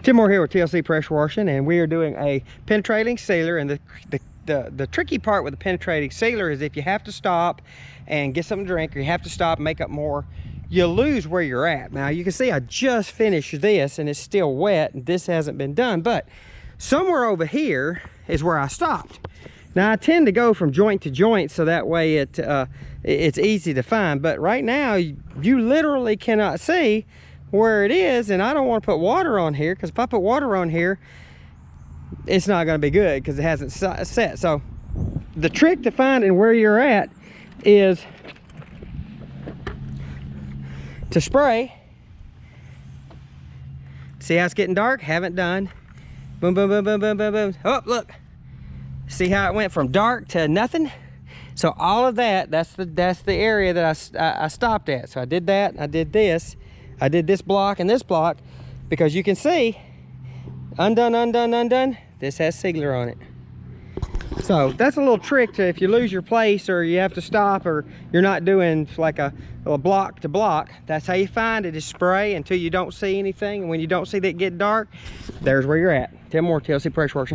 Tim Moore here with TLC Pressure Washing, and we are doing a penetrating sealer. And the tricky part with the penetrating sealer is if you have to stop and get something to drink, or you have to stop and make up more, you lose where you're at. Now you can see I just finished this and it's still wet and this hasn't been done, but somewhere over here is where I stopped. Now I tend to go from joint to joint so that way it's easy to find, but right now you literally cannot see where it is, and I don't want to put water on here, because if I put water on here it's not going to be good because it hasn't set. So the trick to finding where you're at is to spray. See how it's getting dark? Haven't done. Boom, boom, boom, boom, boom, boom, boom. Oh, look. See how it went from dark to nothing? So all of that, that's the area that I stopped at. So I did that, I did this. I did this block and this block, because you can see, undone, undone, undone, this has sealer on it. So that's a little trick to, if you lose your place or you have to stop or you're not doing like a block to block, that's how you find it, is spray until you don't see anything. And when you don't see that get dark, there's where you're at. Tim Moore, TLC Pressure Washing.